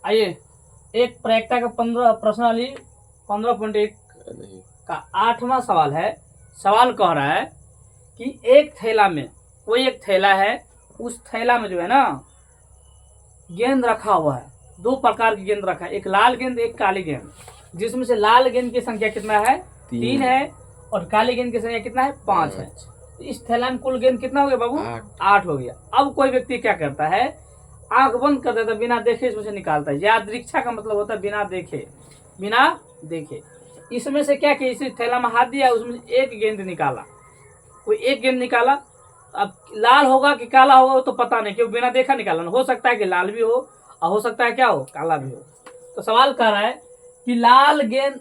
आइए, एक प्रायिकता का 15 प्रश्नावली 15.1 का 8वां सवाल है। सवाल कह रहा है कि एक थैला में, कोई एक थैला है, उस थैला में जो है ना गेंद रखा हुआ है। दो प्रकार की गेंद रखा है, एक लाल गेंद एक काली गेंद, जिसमें से लाल गेंद की संख्या कितना है? 3 है, और काली गेंद की संख्या कितना है? 5 है। तो इस थैला में कुल गेंद कितना हो गया बाबू? 8 हो गया। अब कोई व्यक्ति क्या करता है, आंख बंद कर देता, बिना देखे इसमें से निकालता है। यादृच्छा का मतलब होता है बिना देखे, बिना देखे। इसमें से क्या किया, इसी थैला में हाथ दिया, उसमें एक गेंद निकाला, कोई एक गेंद निकाला। अब लाल होगा कि काला होगा वो तो पता नहीं, क्यों बिना देखा निकाला। हो सकता है कि लाल भी हो और हो सकता है क्या हो, काला भी हो। तो सवाल कह रहा है कि लाल गेंद,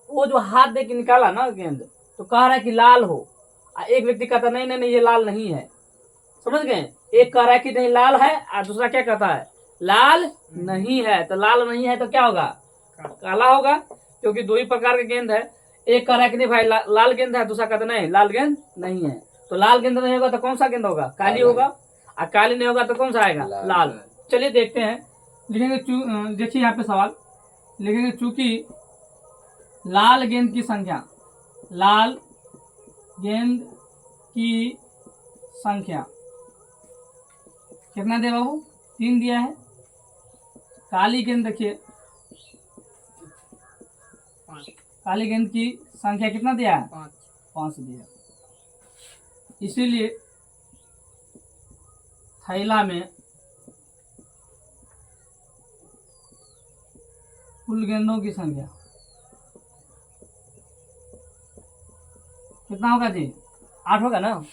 वो जो हाथ दे के निकाला ना गेंद, तो कह रहा है कि लाल हो। एक व्यक्ति कहता नहीं नहीं नहीं ये लाल नहीं है। समझ गए? एक कह रहा है कि नहीं लाल है, और दूसरा क्या कहता है, लाल नहीं है। तो लाल नहीं है तो क्या होगा, काला होगा, क्योंकि दो ही प्रकार के गेंद है। एक कह रहा है कि नहीं भाई लाल गेंद है, दूसरा कहता नहीं लाल गेंद नहीं है। तो लाल गेंद नहीं होगा तो कौन सा गेंद होगा, काली होगा, और काली नहीं होगा तो कौन सा आएगा, लाल। चलिए देखते हैं, लिखेंगे। देखिए यहाँ पे सवाल लिखेंगे, चूंकि लाल गेंद की संख्या, लाल गेंद की संख्या कितना दे बाबू, 3 दिया है। काली गेंद देखिए, काली गेंद की संख्या कितना दिया है, 5 दिया। इसीलिए थैला में कुल गेंदों की संख्या कितना होगा जी, 8 होगा ना।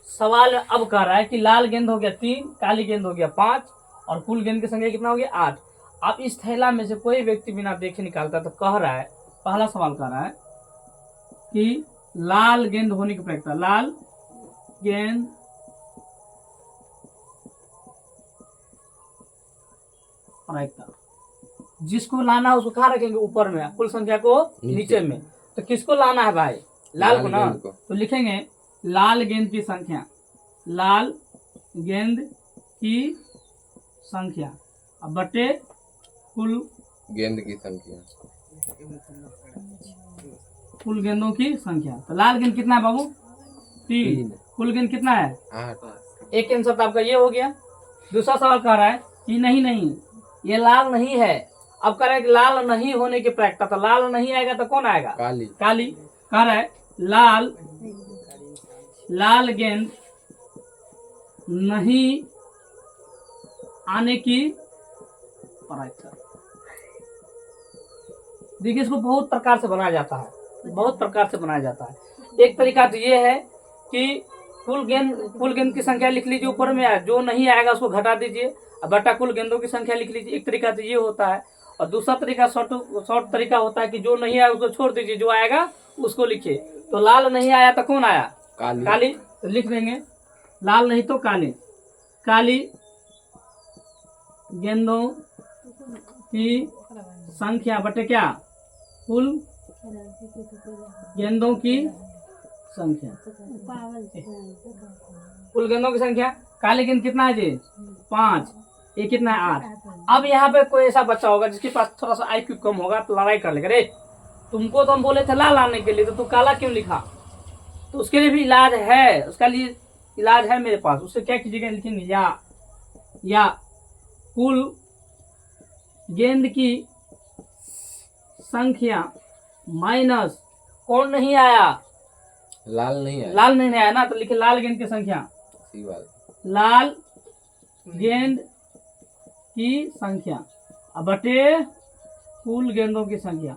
सवाल अब कह रहा है कि लाल गेंद हो गया 3, काली गेंद हो गया 5, और कुल गेंद की संख्या कितना हो गया 8। अब इस थैला में से कोई व्यक्ति बिना देखे निकालता, तो कह रहा है, पहला सवाल कह रहा है कि लाल गेंद होने की प्रायिकता, लाल गेंद प्रायिकता, जिसको लाना है उसको कहाँ रखेंगे, ऊपर में, कुल संख्या को नीचे में। तो किसको लाना है भाई, लाल को ना। तो लिखेंगे लाल गेंद की संख्या, लाल गेंद की संख्या अब बटे कुल गेंद की संख्या, कुल गेंदों की संख्या। तो लाल गेंद कितना है बाबू, 3, कुल गेंद कितना है, 8। एक आंसर तो आपका ये हो गया। दूसरा सवाल कह रहा है कि नहीं नहीं ये लाल नहीं है। अब कह रहा है कि लाल नहीं होने की प्रायिकता, तो लाल नहीं आएगा तो कौन आएगा, काली। काली। कह रहा है लाल गेंद नहीं आने की प्रायिकता। देखिए इसको बहुत प्रकार से बनाया जाता है, बहुत प्रकार से बनाया जाता है। एक तरीका तो ये है कि कुल गेंद की संख्या लिख लीजिए ऊपर में, जो नहीं आएगा उसको घटा दीजिए, और बटा कुल गेंदों की संख्या लिख लीजिए। एक तरीका तो ये होता है। और दूसरा तरीका शॉर्ट तरीका होता है कि जो नहीं आया उसको छोड़ दीजिए, जो आएगा उसको लिखिए। तो लाल नहीं आया तो कौन आया, काली। तो लिख देंगे लाल नहीं तो काली, काली गेंदों की संख्या बटे क्या, कुल गेंदों की संख्या। कुल गेंदों की संख्या, काली गेंद कितना है जी, 5, ये कितना है 8। अब यहाँ पे कोई ऐसा बच्चा होगा जिसके पास थोड़ा सा IQ कम होगा, तो लड़ाई कर लेगा, रे तुमको तो हम बोले थे लाल आने के लिए, तो तू काला क्यों लिखा। तो उसके लिए भी इलाज है, उसका लिए इलाज है मेरे पास। उससे क्या कीजिएगा, लिखेंगे या कुल गेंद की संख्या माइनस कौन नहीं आया, लाल नहीं आया, लाल नहीं आया ना, तो लिखे लाल गेंद की संख्या, लाल गेंद की संख्या अब बटे कुल गेंदों की संख्या।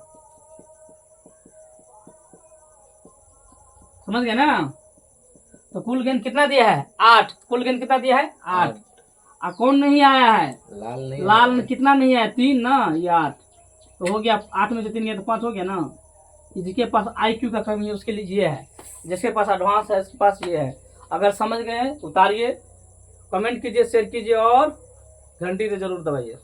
समझ गए ना। तो कुल गेंद कितना दिया है, 8। कुल गेंद कितना दिया है, 8। और कौन नहीं आया है, लाल कितना नहीं आया, 3 ना, ये 8। तो हो गया 8 में से 3 गया तो 5 हो गया ना। जिसके पास IQ का कमी है उसके लिए ये है, जिसके पास एडवांस है उसके पास ये है। अगर समझ गए उतारिए, कमेंट कीजिए, शेयर कीजिए और घंटी तो जरूर दबाइए।